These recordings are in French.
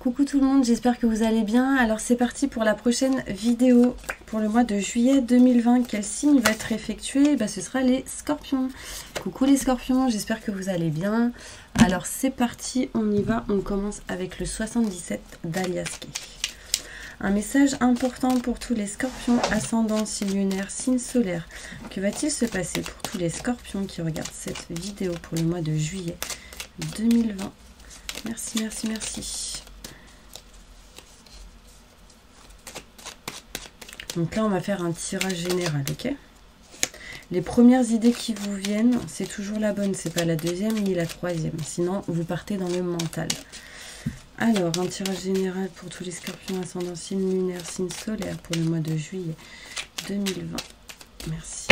Coucou tout le monde, j'espère que vous allez bien. Alors c'est parti pour la prochaine vidéo pour le mois de juillet 2020. Quel signe va être effectué? Ce sera les scorpions. Coucou les scorpions, j'espère que vous allez bien. Alors c'est parti, on y va. On commence avec le 77 d'Alias Kay. Un message important pour tous les scorpions, ascendant, signe lunaire, signe solaire. Que va-t-il se passer pour tous les scorpions qui regardent cette vidéo pour le mois de juillet 2020? Merci, merci, merci. Donc là, on va faire un tirage général, ok? Les premières idées qui vous viennent, c'est toujours la bonne, c'est pas la deuxième ni la troisième. Sinon, vous partez dans le mental. Alors, un tirage général pour tous les scorpions ascendant, signe lunaire, signe solaire pour le mois de juillet 2020. Merci.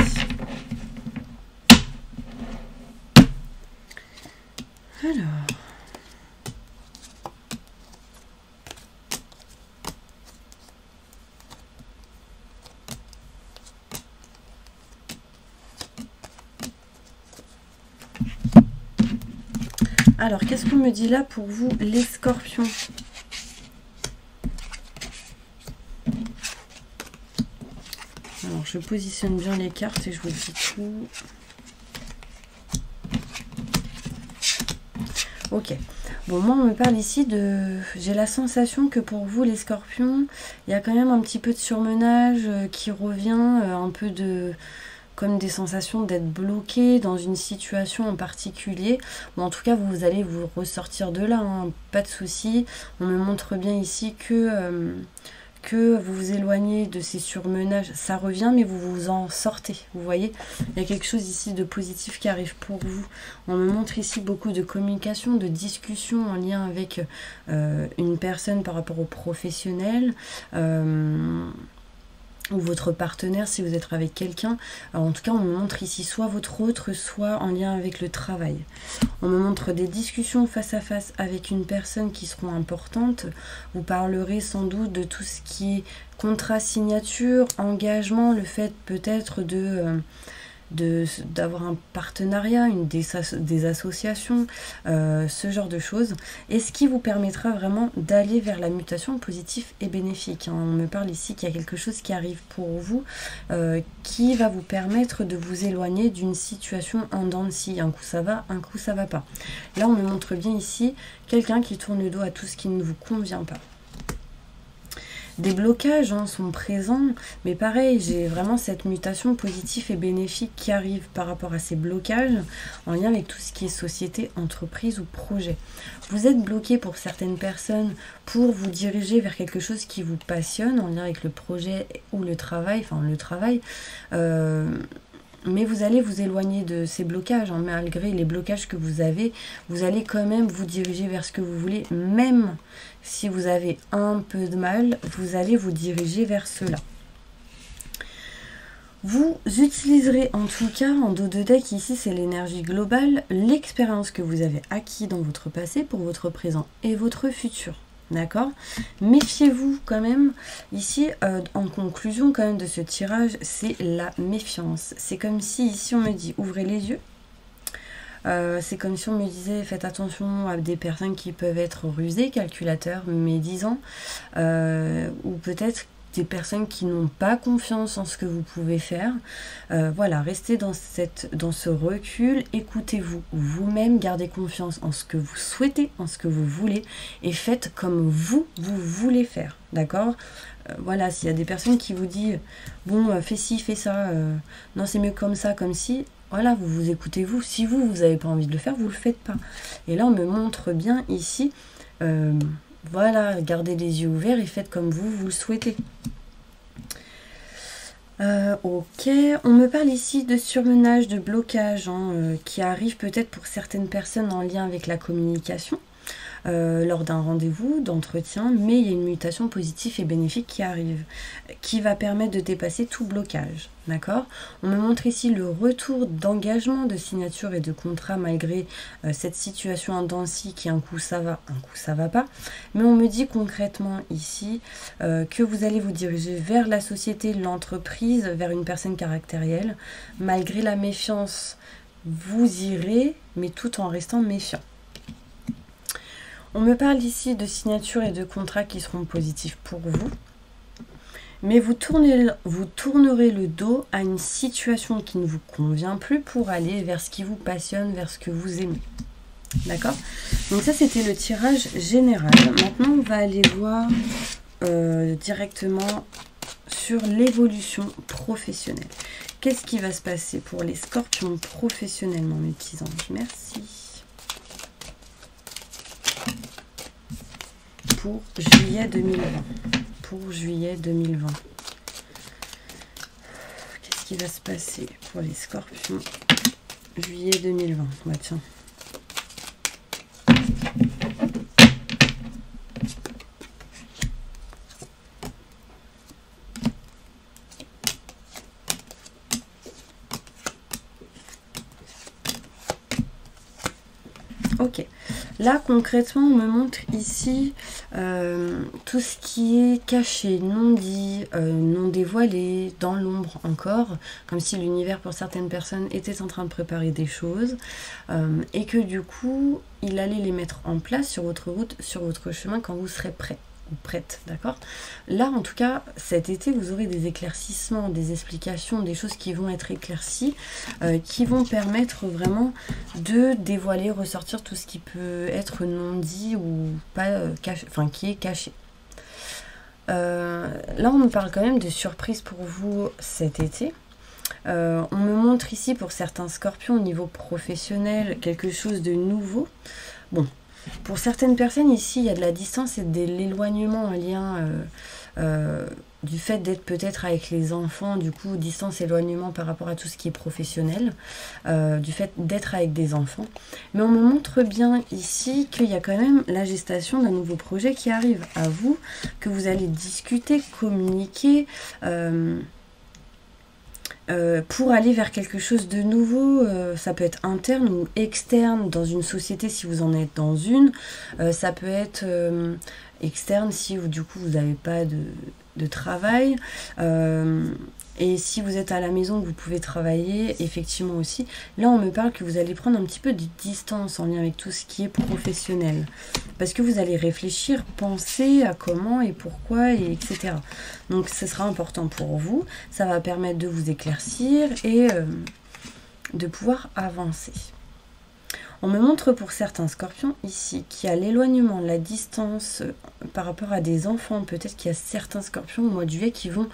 Alors... Alors, qu'est-ce qu'on me dit là pour vous, les scorpions? Alors, je positionne bien les cartes et je vous dis tout. Ok. Bon, moi, on me parle ici de... J'ai la sensation que pour vous, les scorpions, il y a quand même un petit peu de surmenage qui revient, un peu de... comme des sensations d'être bloqué dans une situation en particulier. Bon, en tout cas, vous allez vous ressortir de là, hein, pas de souci. On me montre bien ici que vous vous éloignez de ces surmenages. Ça revient, mais vous vous en sortez, vous voyez. Il y a quelque chose ici de positif qui arrive pour vous. On me montre ici beaucoup de communication, de discussion en lien avec une personne par rapport au professionnel. Ou votre partenaire si vous êtes avec quelqu'un. En tout cas, on me montre ici soit votre autre, soit en lien avec le travail. On me montre des discussions face à face avec une personne qui seront importantes. Vous parlerez sans doute de tout ce qui est contrat, signature, engagement, le fait peut-être d'avoir un partenariat, des associations, ce genre de choses, et ce qui vous permettra vraiment d'aller vers la mutation positive et bénéfique. On me parle ici qu'il y a quelque chose qui arrive pour vous, qui va vous permettre de vous éloigner d'une situation en dents de scie. Un coup ça va, un coup ça va pas. Là on me montre bien ici quelqu'un qui tourne le dos à tout ce qui ne vous convient pas. Des blocages sont présents, mais pareil, j'ai vraiment cette mutation positive et bénéfique qui arrive par rapport à ces blocages en lien avec tout ce qui est société, entreprise ou projet. Vous êtes bloqué pour certaines personnes pour vous diriger vers quelque chose qui vous passionne en lien avec le projet ou le travail, mais vous allez vous éloigner de ces blocages, malgré les blocages que vous avez, vous allez quand même vous diriger vers ce que vous voulez, même si vous avez un peu de mal, vous allez vous diriger vers cela. Vous utiliserez en tout cas, en dos de deck, ici c'est l'énergie globale, l'expérience que vous avez acquis dans votre passé pour votre présent et votre futur. D'accord? Méfiez-vous quand même. Ici, en conclusion quand même de ce tirage, c'est la méfiance. C'est comme si ici on me dit ouvrez les yeux. C'est comme si on me disait faites attention à des personnes qui peuvent être rusées, calculateurs, médisants, ou peut-être des personnes qui n'ont pas confiance en ce que vous pouvez faire. Voilà, restez dans ce recul, écoutez-vous vous-même, gardez confiance en ce que vous souhaitez, en ce que vous voulez, et faites comme vous voulez faire, d'accord? Voilà, s'il y a des personnes qui vous disent bon, fais ci, fais ça, non c'est mieux comme ça, comme si, voilà, vous écoutez vous. Si vous n'avez pas envie de le faire, vous ne le faites pas. Et là, on me montre bien ici, voilà, gardez les yeux ouverts et faites comme vous le souhaitez. Ok, on me parle ici de surmenage, de blocage qui arrive peut-être pour certaines personnes en lien avec la communication. Lors d'un rendez-vous, d'entretien, mais il y a une mutation positive et bénéfique qui arrive, qui va permettre de dépasser tout blocage. D'accord? On me montre ici le retour d'engagement, de signature et de contrat malgré cette situation en dents de scie qui un coup ça va, un coup ça va pas. Mais on me dit concrètement ici que vous allez vous diriger vers la société, l'entreprise, vers une personne caractérielle. Malgré la méfiance, vous irez, mais tout en restant méfiant. On me parle ici de signatures et de contrats qui seront positifs pour vous. Mais vous tournerez le dos à une situation qui ne vous convient plus pour aller vers ce qui vous passionne, vers ce que vous aimez. D'accord? Donc ça, c'était le tirage général. Maintenant, on va aller voir directement sur l'évolution professionnelle. Qu'est-ce qui va se passer pour les scorpions professionnellement, mes petits anges? Merci. Pour juillet 2020. Pour juillet 2020. Qu'est-ce qui va se passer pour les scorpions juillet 2020? Ouais, tiens. Ok, là concrètement on me montre ici tout ce qui est caché, non dit, non dévoilé, dans l'ombre encore, comme si l'univers pour certaines personnes était en train de préparer des choses et que du coup il allait les mettre en place sur votre route, sur votre chemin quand vous serez prêt ou prête, d'accord? Là en tout cas cet été vous aurez des éclaircissements, des explications, des choses qui vont être éclaircies, qui vont permettre vraiment de dévoiler, ressortir tout ce qui peut être non dit ou pas caché, enfin qui est caché. Là on me parle quand même de surprises pour vous cet été. On me montre ici pour certains scorpions au niveau professionnel quelque chose de nouveau. Bon, pour certaines personnes ici, il y a de la distance et de l'éloignement en lien du fait d'être peut-être avec les enfants, du coup, distance, éloignement par rapport à tout ce qui est professionnel, du fait d'être avec des enfants. Mais on me montre bien ici qu'il y a quand même la gestation d'un nouveau projet qui arrive à vous, que vous allez discuter, communiquer, pour aller vers quelque chose de nouveau. Ça peut être interne ou externe dans une société si vous en êtes dans une, ça peut être externe si vous, du coup vous n'avez pas de travail, et si vous êtes à la maison vous pouvez travailler effectivement aussi. Là on me parle que vous allez prendre un petit peu de distance en lien avec tout ce qui est professionnel, parce que vous allez réfléchir, penser à comment et pourquoi et etc. Donc ce sera important pour vous, ça va permettre de vous éclaircir et de pouvoir avancer. On me montre pour certains scorpions ici qu'il y a l'éloignement, la distance par rapport à des enfants. Peut-être qu'il y a certains scorpions au mois de juillet qui vont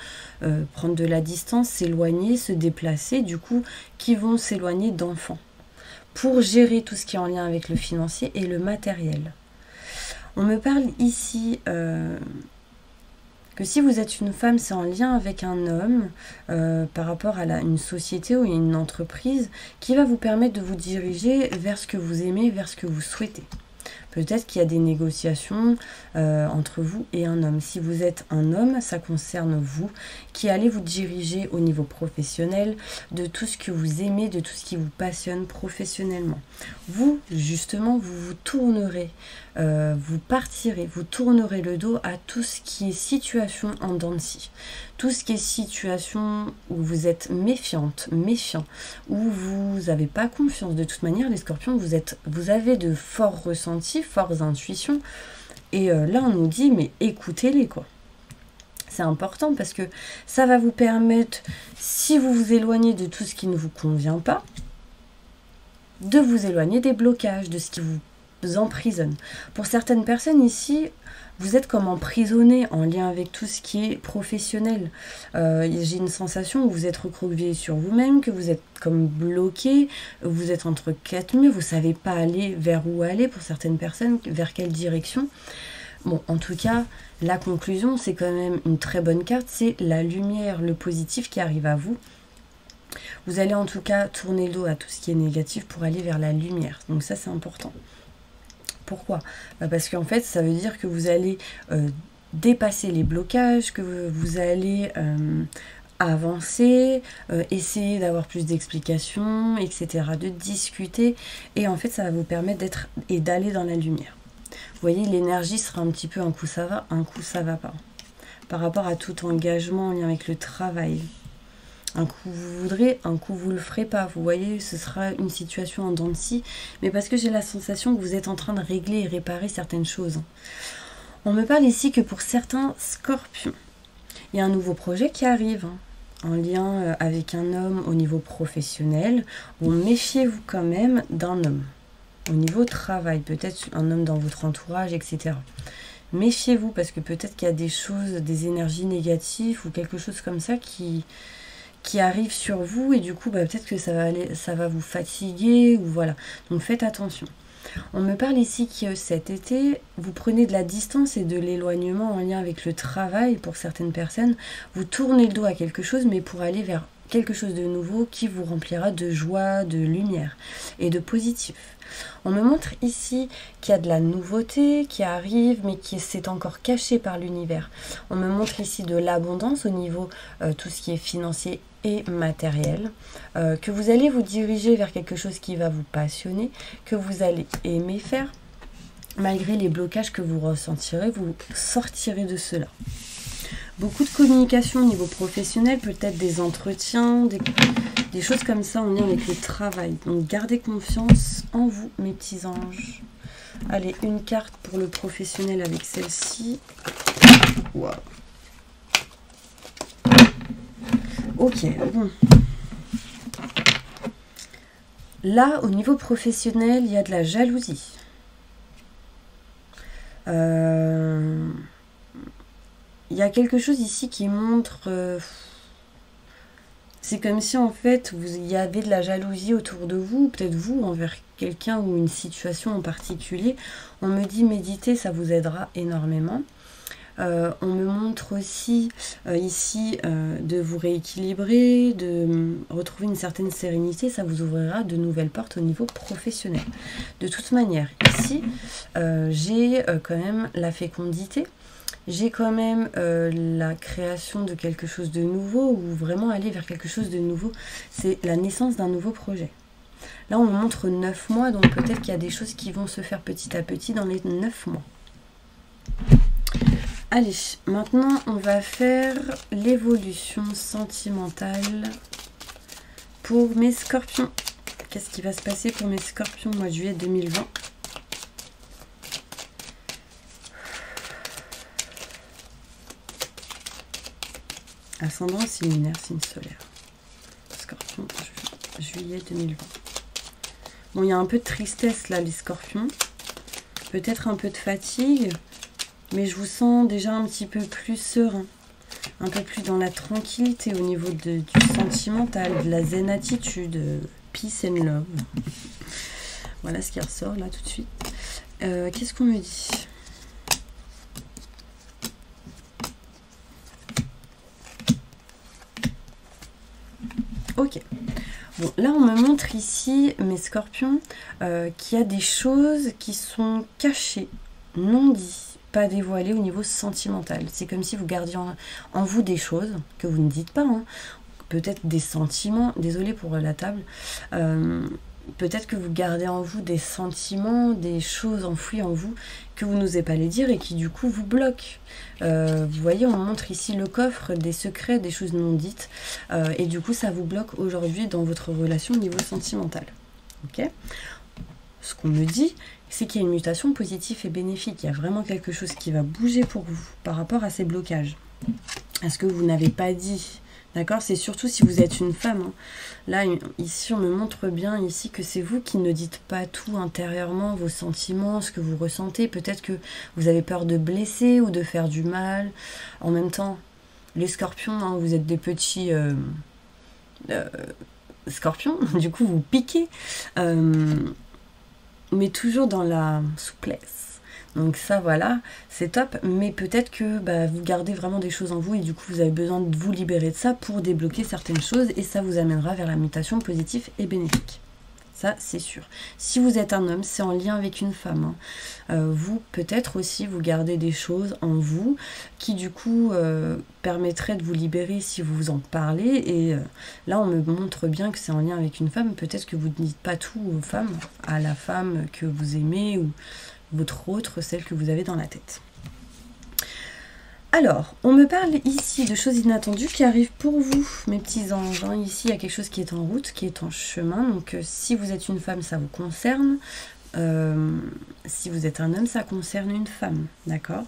prendre de la distance, s'éloigner, se déplacer, du coup qui vont s'éloigner d'enfants pour gérer tout ce qui est en lien avec le financier et le matériel. On me parle ici que si vous êtes une femme, c'est en lien avec un homme par rapport à une société ou une entreprise qui va vous permettre de vous diriger vers ce que vous aimez, vers ce que vous souhaitez. Peut-être qu'il y a des négociations entre vous et un homme. Si vous êtes un homme, ça concerne vous, qui allez vous diriger au niveau professionnel de tout ce que vous aimez, de tout ce qui vous passionne professionnellement. Vous, justement, vous vous tournerez, vous partirez, vous tournerez le dos à tout ce qui est situation en dents de scie. Tout ce qui est situation où vous êtes méfiante, méfiant, où vous n'avez pas confiance. De toute manière, les scorpions, vous avez de forts ressentis, fortes intuitions. Et là, on nous dit, mais écoutez-les, quoi. C'est important parce que ça va vous permettre, si vous vous éloignez de tout ce qui ne vous convient pas, de vous éloigner des blocages, de ce qui vous emprisonne. Pour certaines personnes ici, vous êtes comme emprisonné en lien avec tout ce qui est professionnel. J'ai une sensation où vous êtes recroquevillé sur vous-même, que vous êtes comme bloqué, vous êtes entre quatre murs, vous ne savez pas aller vers où aller pour certaines personnes, vers quelle direction. Bon, en tout cas, la conclusion, c'est quand même une très bonne carte, c'est la lumière, le positif qui arrive à vous. Vous allez en tout cas tourner le dos à tout ce qui est négatif pour aller vers la lumière. Donc ça, c'est important. Pourquoi? Parce qu'en fait, ça veut dire que vous allez dépasser les blocages, que vous allez avancer, essayer d'avoir plus d'explications, etc., de discuter. Et en fait, ça va vous permettre d'être et d'aller dans la lumière. Vous voyez, l'énergie sera un petit peu un coup ça va, un coup ça va pas. Par rapport à tout engagement en lien avec le travail. Un coup vous voudrez, un coup vous le ferez pas. Vous voyez, ce sera une situation en dents de scie, mais parce que j'ai la sensation que vous êtes en train de régler et réparer certaines choses. On me parle ici que pour certains scorpions, il y a un nouveau projet qui arrive, en lien avec un homme au niveau professionnel. Bon, méfiez-vous quand même d'un homme. Au niveau travail, peut-être un homme dans votre entourage, etc. Méfiez-vous parce que peut-être qu'il y a des choses, des énergies négatives ou quelque chose comme ça qui arrive sur vous et du coup peut-être que ça va vous fatiguer ou voilà. Donc faites attention. On me parle ici que cet été, vous prenez de la distance et de l'éloignement en lien avec le travail pour certaines personnes. Vous tournez le dos à quelque chose mais pour aller vers quelque chose de nouveau qui vous remplira de joie, de lumière et de positif. On me montre ici qu'il y a de la nouveauté qui arrive, mais qui s'est encore caché par l'univers. On me montre ici de l'abondance au niveau tout ce qui est financier et matériel, que vous allez vous diriger vers quelque chose qui va vous passionner, que vous allez aimer faire. Malgré les blocages que vous ressentirez, vous sortirez de cela. Beaucoup de communication au niveau professionnel, peut-être des entretiens, des choses comme ça en lien avec le travail. Donc gardez confiance en vous, mes petits anges. Allez, une carte pour le professionnel avec celle-ci. Wow. Ok, bon. Là, au niveau professionnel, il y a de la jalousie. Il y a quelque chose ici qui montre... c'est comme si en fait, il y avait de la jalousie autour de vous, peut-être vous, envers quelqu'un ou une situation en particulier. On me dit méditer, ça vous aidera énormément. On me montre aussi ici de vous rééquilibrer, de retrouver une certaine sérénité, ça vous ouvrira de nouvelles portes au niveau professionnel. De toute manière, ici, j'ai quand même la fécondité. J'ai quand même la création de quelque chose de nouveau ou vraiment aller vers quelque chose de nouveau. C'est la naissance d'un nouveau projet. Là, on me montre 9 mois, donc peut-être qu'il y a des choses qui vont se faire petit à petit dans les 9 mois. Allez, maintenant, on va faire l'évolution sentimentale pour mes scorpions. Qu'est-ce qui va se passer pour mes scorpions au mois de juillet 2020 ? Ascendant, signe lunaire, signe solaire. Scorpion, juillet 2020. Bon, il y a un peu de tristesse là, les scorpions. Peut-être un peu de fatigue. Mais je vous sens déjà un petit peu plus serein. Un peu plus dans la tranquillité au niveau du sentimental, de la zen attitude. Peace and love. Voilà ce qui ressort là tout de suite. Qu'est-ce qu'on me dit ? Ok. Bon, là, on me montre ici, mes scorpions, qu'il y a des choses qui sont cachées, non dites, pas dévoilées au niveau sentimental. C'est comme si vous gardiez en vous des choses que vous ne dites pas. Hein. Peut-être des sentiments, désolée pour la table. Peut-être que vous gardez en vous des sentiments, des choses enfouies en vous que vous n'osez pas les dire et qui du coup vous bloquent. Vous voyez, on montre ici le coffre des secrets, des choses non dites. Et du coup, ça vous bloque aujourd'hui dans votre relation au niveau sentimental. Ok ? Ce qu'on me dit, c'est qu'il y a une mutation positive et bénéfique. Il y a vraiment quelque chose qui va bouger pour vous par rapport à ces blocages. À ce que vous n'avez pas dit. D'accord, c'est surtout si vous êtes une femme. Hein. Là, ici, on me montre bien ici que c'est vous qui ne dites pas tout intérieurement, vos sentiments, ce que vous ressentez. Peut-être que vous avez peur de blesser ou de faire du mal. En même temps, les scorpions, hein, vous êtes des petits scorpions. Du coup, vous piquez. Mais toujours dans la souplesse. Donc ça, voilà, c'est top. Mais peut-être que vous gardez vraiment des choses en vous et du coup, vous avez besoin de vous libérer de ça pour débloquer certaines choses et ça vous amènera vers la mutation positive et bénéfique. Ça, c'est sûr. Si vous êtes un homme, c'est en lien avec une femme. Hein. Vous, peut-être aussi, vous gardez des choses en vous qui, du coup, permettraient de vous libérer si vous en parlez. Et là, on me montre bien que c'est en lien avec une femme. Peut-être que vous ne dites pas tout aux femmes, à la femme que vous aimez ou votre autre, celle que vous avez dans la tête. Alors, on me parle ici de choses inattendues qui arrivent pour vous, mes petits anges. Hein. Ici, il y a quelque chose qui est en route, qui est en chemin. Donc, si vous êtes une femme, ça vous concerne. Si vous êtes un homme, ça concerne une femme, d'accord?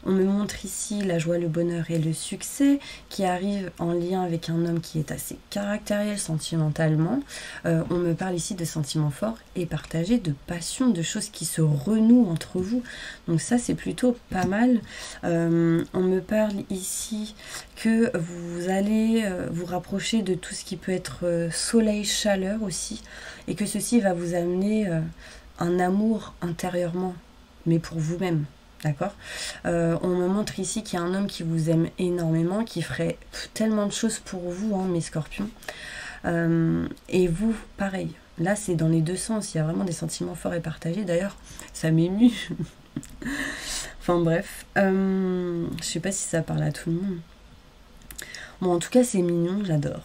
On me montre ici la joie, le bonheur et le succès qui arrivent en lien avec un homme qui est assez caractériel sentimentalement. On me parle ici de sentiments forts et partagés, de passion, de choses qui se renouent entre vous. Donc ça, c'est plutôt pas mal. On me parle ici que vous allez vous rapprocher de tout ce qui peut être soleil, chaleur aussi, et que ceci va vous amener un amour intérieurement, mais pour vous-même, d'accord? On me montre ici qu'il y a un homme qui vous aime énormément, qui ferait tellement de choses pour vous, hein, mes scorpions. Et vous, pareil. Là, c'est dans les deux sens. Il y a vraiment des sentiments forts et partagés. D'ailleurs, ça m'émue. Enfin bref. Je sais pas si ça parle à tout le monde. Bon, en tout cas, c'est mignon, j'adore.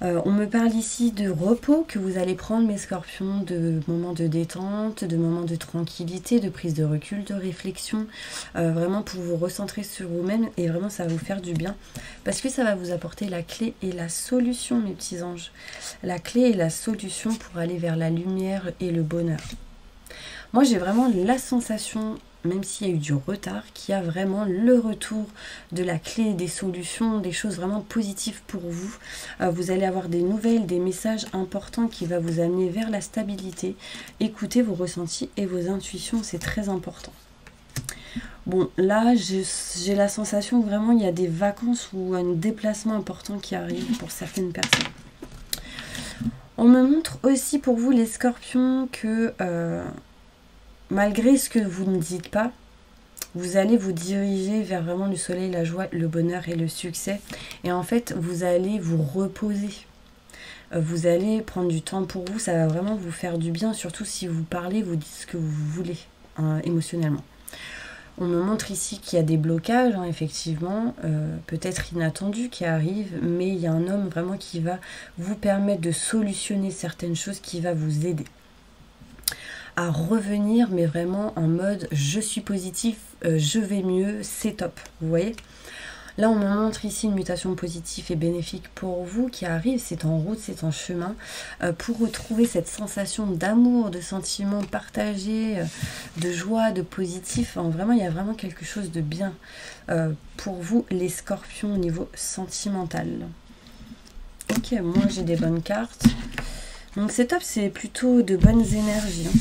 On me parle ici de repos que vous allez prendre, mes scorpions, de moments de détente, de moments de tranquillité, de prise de recul, de réflexion, vraiment pour vous recentrer sur vous-même, et vraiment ça va vous faire du bien, parce que ça va vous apporter la clé et la solution, mes petits anges. La clé et la solution pour aller vers la lumière et le bonheur. Moi, j'ai vraiment la sensation, même s'il y a eu du retard, qu'il y a vraiment le retour de la clé, des solutions, des choses vraiment positives pour vous. Vous allez avoir des nouvelles, des messages importants qui vont vous amener vers la stabilité. Écoutez vos ressentis et vos intuitions, c'est très important. Bon, là, j'ai la sensation que vraiment il y a des vacances ou un déplacement important qui arrive pour certaines personnes. On me montre aussi pour vous, les scorpions, que malgré ce que vous ne dites pas, vous allez vous diriger vers vraiment le soleil, la joie, le bonheur et le succès. Et en fait, vous allez vous reposer. Vous allez prendre du temps pour vous. Ça va vraiment vous faire du bien, surtout si vous parlez, vous dites ce que vous voulez, hein, émotionnellement. On me montre ici qu'il y a des blocages, hein, effectivement, peut-être inattendus qui arrivent, mais il y a un homme vraiment qui va vous permettre de solutionner certaines choses, qui va vous aider à revenir, mais vraiment en mode je suis positif, je vais mieux, c'est top, vous voyez. Là, on me montre ici une mutation positive et bénéfique pour vous qui arrive, c'est en route, c'est en chemin, pour retrouver cette sensation d'amour, de sentiments partagés, de joie, de positif. Enfin, vraiment, il y a vraiment quelque chose de bien pour vous, les scorpions, au niveau sentimental. Ok, moi j'ai des bonnes cartes. Donc c'est top, c'est plutôt de bonnes énergies. Hein.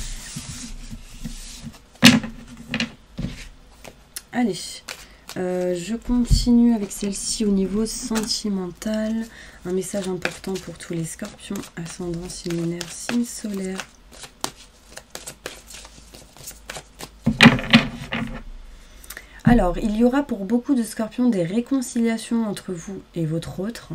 Allez, je continue avec celle-ci au niveau sentimental. Un message important pour tous les scorpions, ascendant, signe lunaire, signe solaire. Alors, il y aura pour beaucoup de scorpions des réconciliations entre vous et votre autre.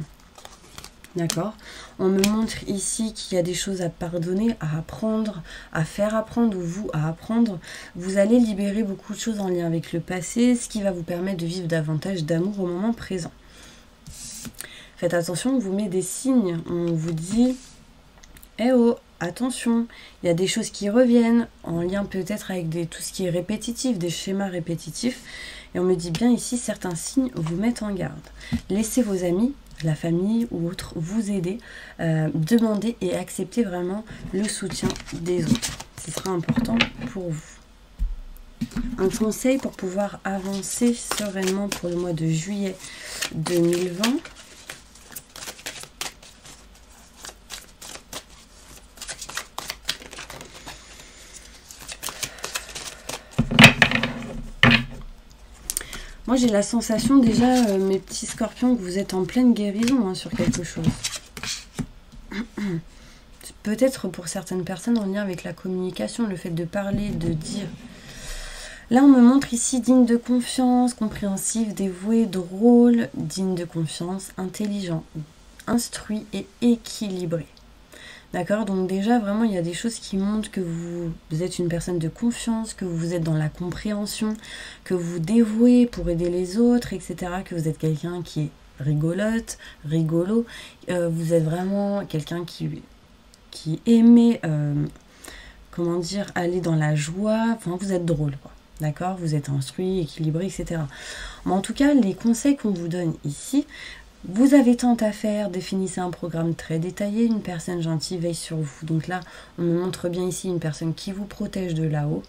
D'accord. On me montre ici qu'il y a des choses à pardonner, à apprendre, à faire apprendre, ou vous à apprendre. Vous allez libérer beaucoup de choses en lien avec le passé, ce qui va vous permettre de vivre davantage d'amour au moment présent. Faites attention, on vous met des signes. On vous dit, eh oh, attention, il y a des choses qui reviennent, en lien peut-être avec tout ce qui est répétitif, des schémas répétitifs. Et on me dit bien ici, certains signes vous mettent en garde. Laissez vos amis, la famille ou autres vous aider, demandez et acceptez vraiment le soutien des autres. Ce sera important pour vous. Un conseil pour pouvoir avancer sereinement pour le mois de juillet 2020. Moi, j'ai la sensation déjà, mes petits scorpions, que vous êtes en pleine guérison hein, sur quelque chose. Peut-être pour certaines personnes en lien avec la communication, le fait de parler, de dire. Là, on me montre ici digne de confiance, compréhensif, dévoué, drôle, digne de confiance, intelligent, instruit et équilibré. D'accord, donc déjà vraiment il y a des choses qui montrent que vous êtes une personne de confiance, que vous êtes dans la compréhension, que vous dévouez pour aider les autres, etc. Que vous êtes quelqu'un qui est rigolote, rigolo. Vous êtes vraiment quelqu'un qui aimait, comment dire, aller dans la joie. Enfin, vous êtes drôle, quoi. D'accord? Vous êtes instruit, équilibré, etc. Mais en tout cas, les conseils qu'on vous donne ici, vous avez tant à faire, définissez un programme très détaillé, une personne gentille veille sur vous. Donc là, on me montre bien ici une personne qui vous protège de là-haut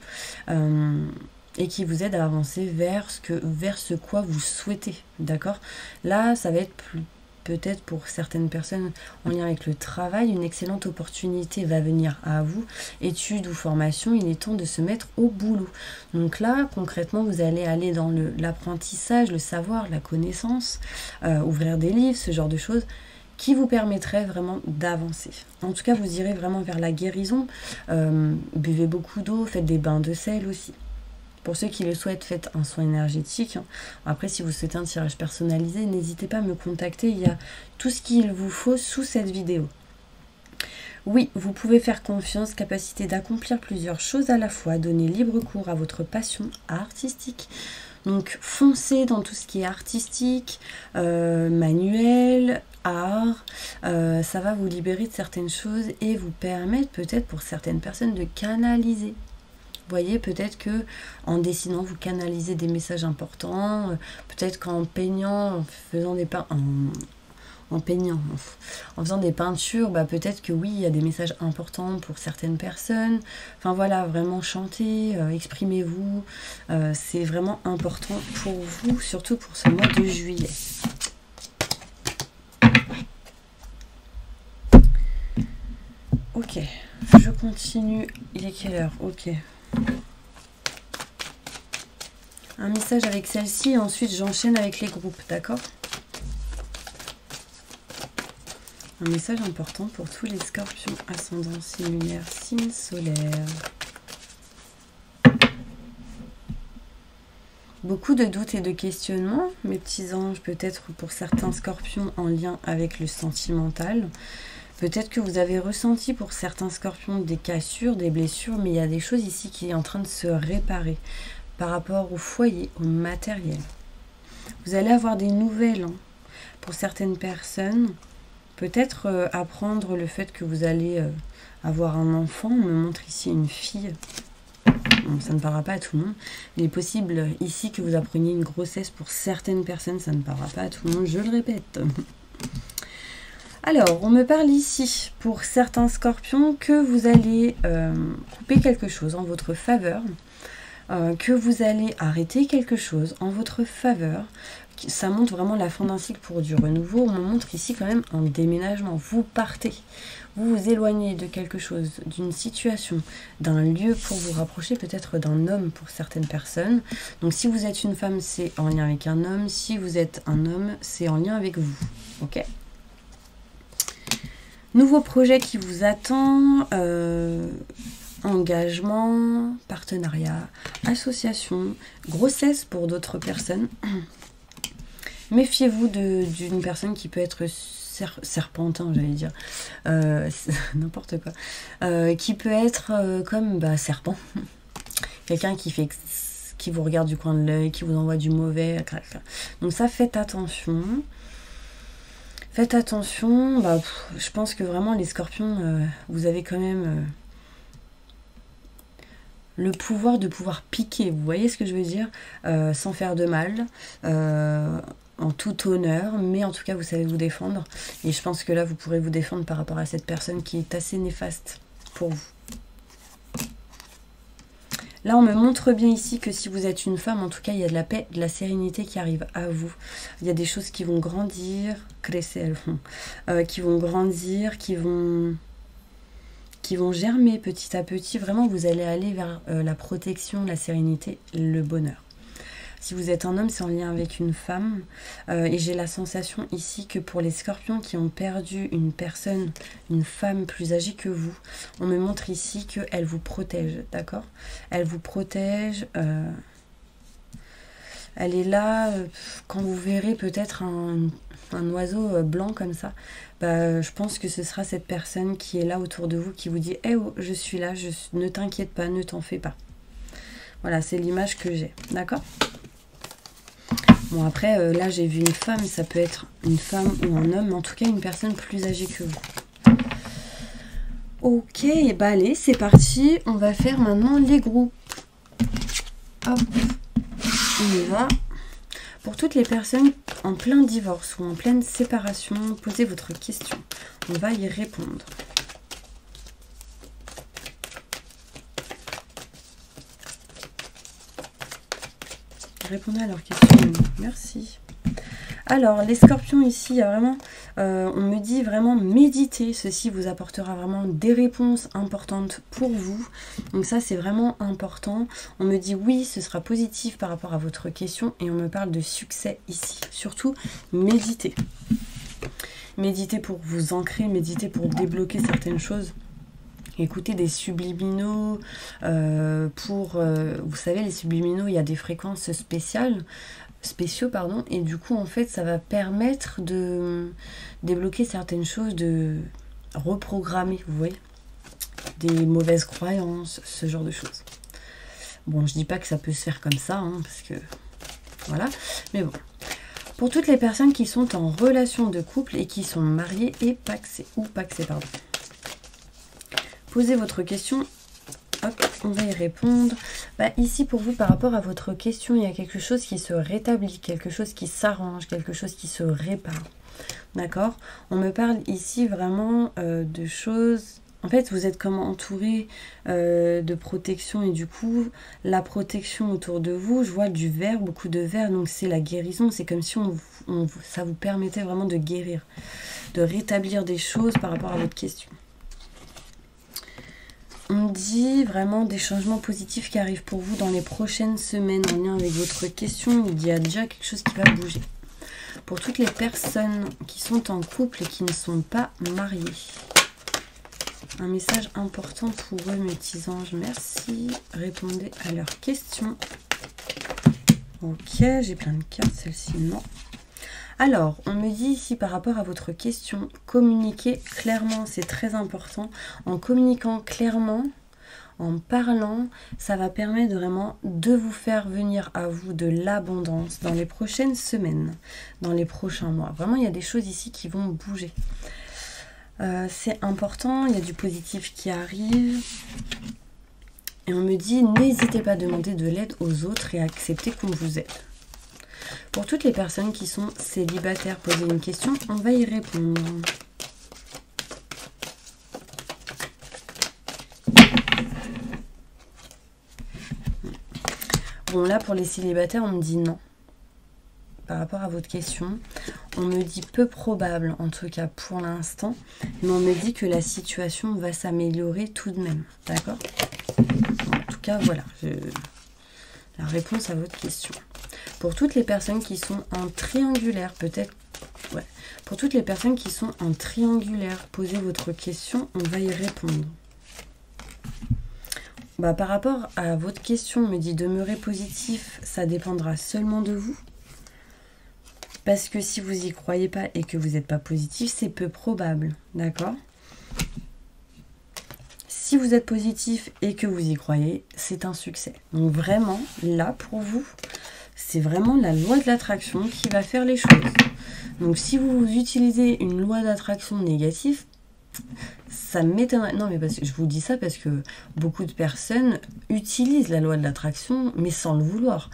et qui vous aide à avancer vers ce quoi vous souhaitez. D'accord? Là, ça va être peut-être pour certaines personnes en lien avec le travail, une excellente opportunité va venir à vous. Études ou formation, il est temps de se mettre au boulot. Donc là, concrètement, vous allez aller dans l'apprentissage, le savoir, la connaissance, ouvrir des livres, ce genre de choses qui vous permettrait vraiment d'avancer. En tout cas, vous irez vraiment vers la guérison. Buvez beaucoup d'eau, faites des bains de sel aussi. Pour ceux qui le souhaitent, faites un soin énergétique. Après, si vous souhaitez un tirage personnalisé, n'hésitez pas à me contacter. Il y a tout ce qu'il vous faut sous cette vidéo. Oui, vous pouvez faire confiance, capacité d'accomplir plusieurs choses à la fois, donner libre cours à votre passion artistique. Donc, foncez dans tout ce qui est artistique, manuel, art. Ça va vous libérer de certaines choses et vous permettre peut-être pour certaines personnes de canaliser. Vous voyez, peut-être que en dessinant, vous canalisez des messages importants. Peut-être qu'en peignant, en faisant des en faisant des peintures, peut-être que oui, il y a des messages importants pour certaines personnes. Enfin voilà, vraiment chantez, exprimez-vous. C'est vraiment important pour vous, surtout pour ce mois de juillet. Ok, je continue. Il est quelle heure? Ok. Un message avec celle-ci et ensuite j'enchaîne avec les groupes, d'accord? Un message important pour tous les scorpions, ascendant, signe lunaire, signe solaire. Beaucoup de doutes et de questionnements, mes petits anges, peut-être pour certains scorpions en lien avec le sentimental. Peut-être que vous avez ressenti pour certains scorpions des cassures, des blessures, mais il y a des choses ici qui sont en train de se réparer par rapport au foyer, au matériel. Vous allez avoir des nouvelles pour certaines personnes. Peut-être apprendre le fait que vous allez avoir un enfant. On me montre ici une fille. Bon, ça ne parlera pas à tout le monde. Il est possible ici que vous appreniez une grossesse pour certaines personnes. Ça ne parlera pas à tout le monde, je le répète. Alors, on me parle ici, pour certains scorpions, que vous allez couper quelque chose en votre faveur, que vous allez arrêter quelque chose en votre faveur. Ça montre vraiment la fin d'un cycle pour du renouveau. On me montre ici quand même un déménagement. Vous partez, vous vous éloignez de quelque chose, d'une situation, d'un lieu pour vous rapprocher peut-être d'un homme pour certaines personnes. Donc si vous êtes une femme, c'est en lien avec un homme. Si vous êtes un homme, c'est en lien avec vous. Ok ? Nouveau projet qui vous attend, engagement, partenariat, association, grossesse pour d'autres personnes. Méfiez-vous d'une personne qui peut être serpentin, j'allais dire, n'importe quoi, qui peut être comme serpent, quelqu'un qui vous regarde du coin de l'œil, qui vous envoie du mauvais, donc ça, faites attention. Faites attention, je pense que vraiment les scorpions, vous avez quand même le pouvoir de pouvoir piquer, vous voyez ce que je veux dire, sans faire de mal, en tout honneur, mais en tout cas vous savez vous défendre, et je pense que là vous pourrez vous défendre par rapport à cette personne qui est assez néfaste pour vous. Là, on me montre bien ici que si vous êtes une femme, en tout cas, il y a de la paix, de la sérénité qui arrive à vous. Il y a des choses qui vont grandir, qui vont grandir, qui vont germer petit à petit. Vraiment, vous allez aller vers la protection, la sérénité, le bonheur. Si vous êtes un homme, c'est en lien avec une femme. Et j'ai la sensation ici que pour les scorpions qui ont perdu une personne, une femme plus âgée que vous, on me montre ici qu'elle vous protège, d'accord? Elle vous protège. Elle est là. Quand vous verrez peut-être un oiseau blanc comme ça, je pense que ce sera cette personne qui est là autour de vous, qui vous dit « Eh oh, je suis là, ne t'inquiète pas, ne t'en fais pas ». Voilà, c'est l'image que j'ai, d'accord? Bon, après, là, j'ai vu une femme, ça peut être une femme ou un homme, mais en tout cas, une personne plus âgée que vous. Ok, allez, c'est parti. On va faire maintenant les groupes. Hop, on y va. Pour toutes les personnes en plein divorce ou en pleine séparation, posez votre question. On va y répondre. Répondez à leurs questions. Merci. Alors, les scorpions ici, il y a vraiment, on me dit vraiment méditer. Ceci vous apportera vraiment des réponses importantes pour vous. Donc ça, c'est vraiment important. On me dit oui, ce sera positif par rapport à votre question. Et on me parle de succès ici. Surtout, méditez. Méditez pour vous ancrer, méditez pour débloquer certaines choses. Écoutez des subliminaux, vous savez, les subliminaux, il y a des fréquences spéciaux, et du coup, en fait, ça va permettre de débloquer certaines choses, de reprogrammer, vous voyez, des mauvaises croyances, ce genre de choses. Bon, je dis pas que ça peut se faire comme ça, hein, parce que, voilà, mais bon. Pour toutes les personnes qui sont en relation de couple et qui sont mariées et paxées, pardon. Posez votre question, hop, on va y répondre. Ici, pour vous, par rapport à votre question, il y a quelque chose qui se rétablit, quelque chose qui s'arrange, quelque chose qui se répare. D'accord? On me parle ici vraiment de choses... En fait, vous êtes comme entouré de protection et du coup, la protection autour de vous, je vois du vert, beaucoup de vert, donc c'est la guérison. C'est comme si ça vous permettait vraiment de guérir, de rétablir des choses par rapport à votre question. On dit vraiment des changements positifs qui arrivent pour vous dans les prochaines semaines en lien avec votre question. Il y a déjà quelque chose qui va bouger. Pour toutes les personnes qui sont en couple et qui ne sont pas mariées. Un message important pour eux, mes petits anges. Merci. Répondez à leurs questions. Ok, j'ai plein de cartes. Celle-ci, non. Alors, on me dit ici par rapport à votre question, communiquer clairement, c'est très important. En communiquant clairement, en parlant, ça va permettre vraiment de vous faire venir à vous de l'abondance dans les prochaines semaines, dans les prochains mois. Vraiment, il y a des choses ici qui vont bouger. C'est important, il y a du positif qui arrive. Et on me dit, n'hésitez pas à demander de l'aide aux autres et à accepter qu'on vous aide. Pour toutes les personnes qui sont célibataires, posez une question, on va y répondre. Bon, là, pour les célibataires, on me dit non. Par rapport à votre question, on me dit peu probable, en tout cas pour l'instant, mais on me dit que la situation va s'améliorer tout de même. D'accord? En tout cas, voilà, la réponse à votre question. Pour toutes les personnes qui sont en triangulaire, peut-être, ouais. Pour toutes les personnes qui sont en triangulaire, posez votre question, on va y répondre. Par rapport à votre question, on me dit demeurer positif, ça dépendra seulement de vous. Parce que si vous n'y croyez pas et que vous n'êtes pas positif, c'est peu probable, d'accord? Si vous êtes positif et que vous y croyez, c'est un succès. Donc vraiment, là, pour vous, c'est vraiment la loi de l'attraction qui va faire les choses. Donc si vous utilisez une loi d'attraction négative, ça m'étonnerait. Non, mais parce que je vous dis ça parce que beaucoup de personnes utilisent la loi de l'attraction, mais sans le vouloir.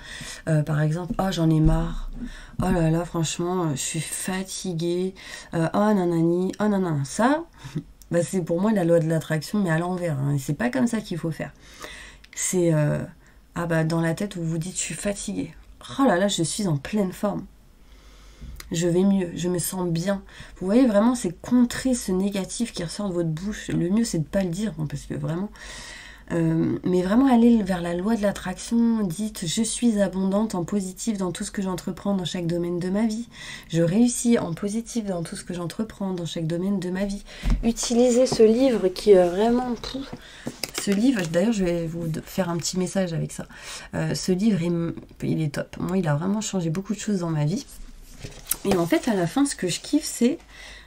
Par exemple, oh j'en ai marre. Oh là là, franchement, je suis fatiguée. Oh nanani, oh nanana. Ça, c'est pour moi la loi de l'attraction, mais à l'envers. Hein. C'est pas comme ça qu'il faut faire. C'est dans la tête où vous dites je suis fatiguée. Oh là là, je suis en pleine forme. Je vais mieux, je me sens bien. Vous voyez, vraiment, c'est contrer ce négatif qui ressort de votre bouche. Le mieux, c'est de ne pas le dire, hein, parce que vraiment... mais vraiment aller vers la loi de l'attraction. Dites, je suis abondante en positif dans tout ce que j'entreprends dans chaque domaine de ma vie. Je réussis en positif dans tout ce que j'entreprends dans chaque domaine de ma vie. Utilisez ce livre qui est vraiment... Ce livre, d'ailleurs, je vais vous faire un petit message avec ça. Ce livre, il est top. Moi, il a vraiment changé beaucoup de choses dans ma vie. Et en fait, à la fin, ce que je kiffe, c'est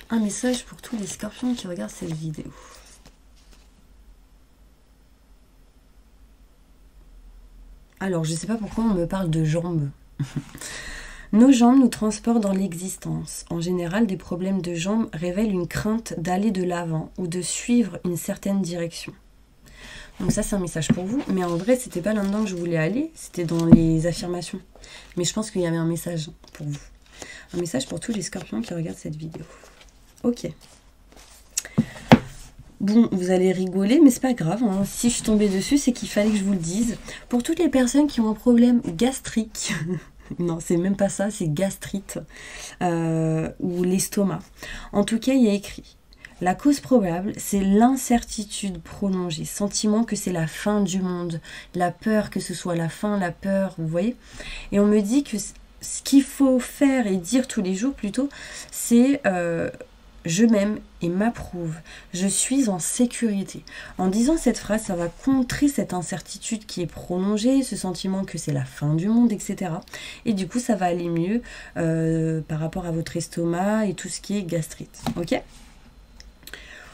un message pour tous les scorpions qui regardent cette vidéo. Alors, je ne sais pas pourquoi on me parle de jambes. Nos jambes nous transportent dans l'existence. En général, des problèmes de jambes révèlent une crainte d'aller de l'avant ou de suivre une certaine direction. Donc ça, c'est un message pour vous. Mais en vrai, c'était pas là-dedans que je voulais aller. C'était dans les affirmations. Mais je pense qu'il y avait un message pour vous. Un message pour tous les scorpions qui regardent cette vidéo. Ok. Bon, vous allez rigoler, mais c'est pas grave. Hein. Si je suis tombée dessus, c'est qu'il fallait que je vous le dise. Pour toutes les personnes qui ont un problème gastrique... non, c'est même pas ça, c'est gastrite ou l'estomac. En tout cas, il y a écrit... La cause probable, c'est l'incertitude prolongée, sentiment que c'est la fin du monde, la peur que ce soit la fin, la peur, vous voyez. Et on me dit que ce qu'il faut faire et dire tous les jours plutôt, c'est je m'aime et m'approuve, je suis en sécurité. En disant cette phrase, ça va contrer cette incertitude qui est prolongée, ce sentiment que c'est la fin du monde, etc. Et du coup, ça va aller mieux par rapport à votre estomac et tout ce qui est gastrite, ok ?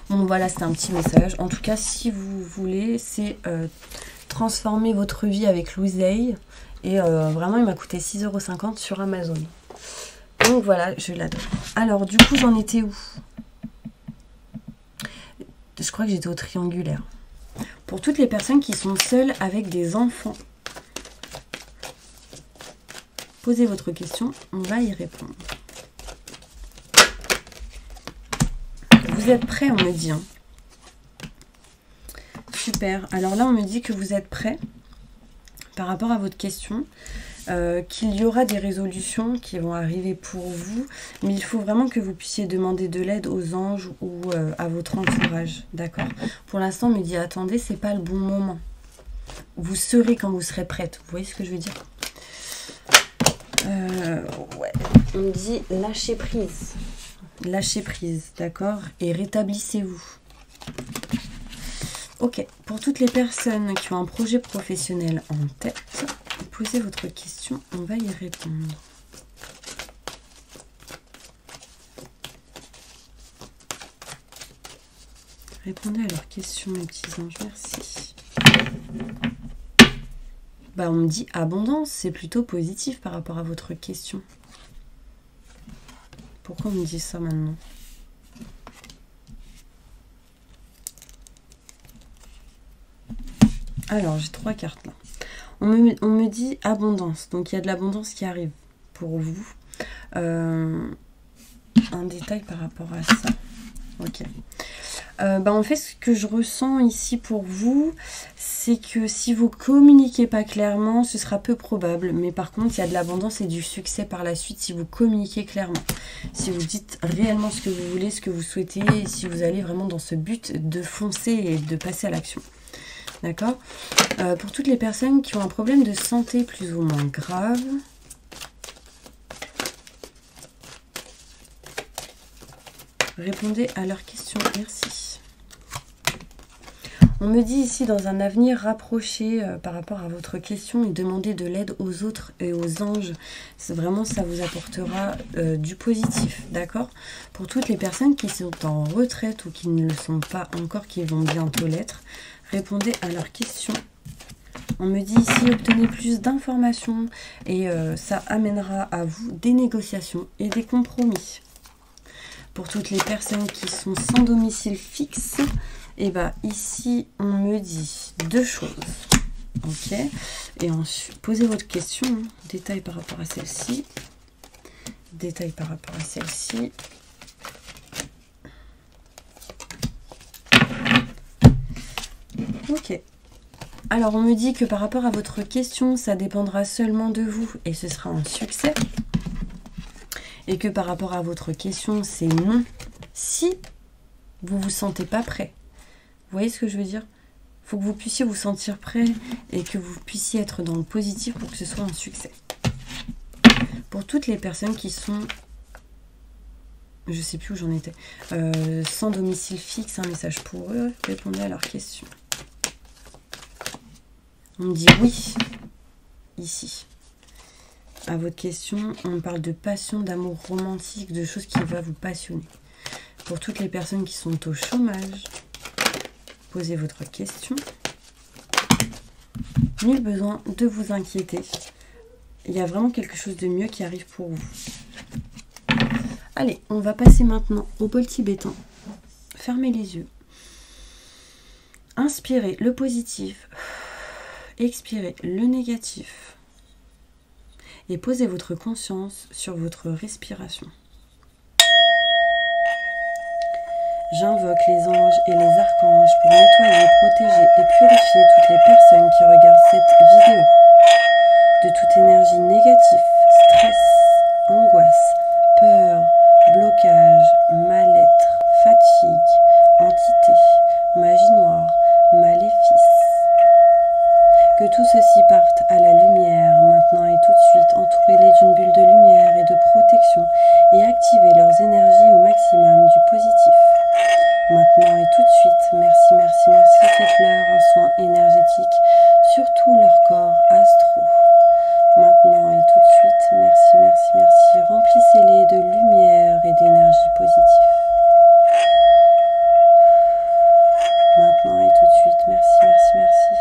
Bon voilà, c'est un petit message. En tout cas, si vous voulez, c'est transformer votre vie avec l'oseille. Et vraiment, il m'a coûté 6,50 € sur Amazon. Donc voilà, je l'adore. Alors, du coup, j'en étais où? Je crois que j'étais au triangulaire. Pour toutes les personnes qui sont seules avec des enfants, posez votre question, on va y répondre. Vous êtes prêts, on me dit. Hein. Super. Alors là, on me dit que vous êtes prêts par rapport à votre question, qu'il y aura des résolutions qui vont arriver pour vous, mais il faut vraiment que vous puissiez demander de l'aide aux anges ou à votre entourage. D'accord? Pour l'instant, on me dit, attendez, c'est pas le bon moment. Vous serez quand vous serez prête. Vous voyez ce que je veux dire? Ouais. On me dit, lâchez prise. Lâchez prise, d'accord? Et rétablissez-vous. Ok, pour toutes les personnes qui ont un projet professionnel en tête, posez votre question, on va y répondre. Répondez à leurs questions, mes petits anges, merci. Bah, on me dit abondance, c'est plutôt positif par rapport à votre question. Pourquoi on me dit ça maintenant? Alors, j'ai 3 cartes là. On me dit abondance. Donc, il y a de l'abondance qui arrive pour vous. Un détail par rapport à ça. Ok. En fait, ce que je ressens ici pour vous, c'est que si vous communiquez pas clairement, ce sera peu probable. Mais par contre, il y a de l'abondance et du succès par la suite si vous communiquez clairement. Si vous dites réellement ce que vous voulez, ce que vous souhaitez, et si vous allez vraiment dans ce but de foncer et de passer à l'action. D'accord? Pour toutes les personnes qui ont un problème de santé plus ou moins grave, répondez à leurs questions. Merci. On me dit ici dans un avenir rapproché par rapport à votre question et demandez de l'aide aux autres et aux anges. Vraiment, ça vous apportera du positif, d'accord? Pour toutes les personnes qui sont en retraite ou qui ne le sont pas encore, qui vont bientôt l'être, répondez à leurs questions. On me dit ici, obtenez plus d'informations et ça amènera à vous des négociations et des compromis. Pour toutes les personnes qui sont sans domicile fixe, et bah ici, on me dit 2 choses. Ok. Et ensuite, posez votre question. Hein. Détail par rapport à celle-ci. Détail par rapport à celle-ci. Ok. Alors, on me dit que par rapport à votre question, ça dépendra seulement de vous et ce sera un succès. Et que par rapport à votre question, c'est non. Si vous ne vous sentez pas prêt. Vous voyez ce que je veux dire? Il faut que vous puissiez vous sentir prêt et que vous puissiez être dans le positif pour que ce soit un succès. Pour toutes les personnes qui sont, je ne sais plus où j'en étais, sans domicile fixe, un message pour eux, répondez à leurs questions. On me dit oui, ici. À votre question, on parle de passion, d'amour romantique, de choses qui vont vous passionner. Pour toutes les personnes qui sont au chômage, posez votre question. Nul besoin de vous inquiéter. Il y a vraiment quelque chose de mieux qui arrive pour vous. Allez, on va passer maintenant au bol tibétain. Fermez les yeux. Inspirez le positif, expirez le négatif et posez votre conscience sur votre respiration. J'invoque les anges et les archanges pour nettoyer, protéger et purifier toutes les personnes qui regardent cette vidéo de toute énergie négative, stress, angoisse, peur, blocage, mal-être, fatigue, entité, magie noire, maléfice. Que tout ceci parte à la lumière maintenant et tout de suite. Entourez-les d'une bulle de lumière et de protection et activez leurs énergies au maximum du positif. Maintenant et tout de suite, merci, merci, merci. Faites-leur un soin énergétique sur tout leur corps astro. Maintenant et tout de suite, merci, merci, merci. Remplissez-les de lumière et d'énergie positive. Maintenant et tout de suite, merci, merci, merci.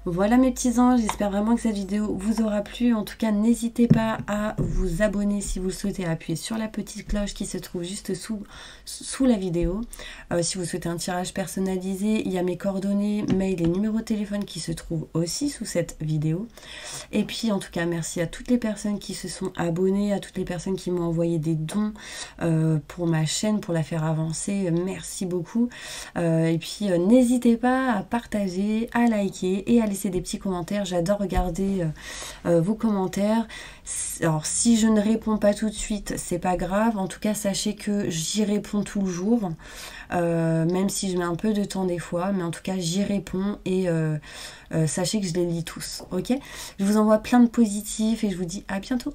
Voilà mes petits anges, j'espère vraiment que cette vidéo vous aura plu. En tout cas, n'hésitez pas à vous abonner si vous le souhaitez, à appuyer sur la petite cloche qui se trouve juste sous la vidéo. Si vous souhaitez un tirage personnalisé, il y a mes coordonnées, mail et numéro de téléphone qui se trouvent aussi sous cette vidéo. Et puis en tout cas, merci à toutes les personnes qui se sont abonnées, à toutes les personnes qui m'ont envoyé des dons pour ma chaîne, pour la faire avancer. Merci beaucoup. Et puis n'hésitez pas à partager, à liker et à laisser des petits commentaires. J'adore regarder vos commentaires. Alors si je ne réponds pas tout de suite, c'est pas grave. En tout cas, sachez que j'y réponds toujours, même si je mets un peu de temps des fois, mais en tout cas j'y réponds et sachez que je les lis tous. Ok, je vous envoie plein de positifs et je vous dis à bientôt.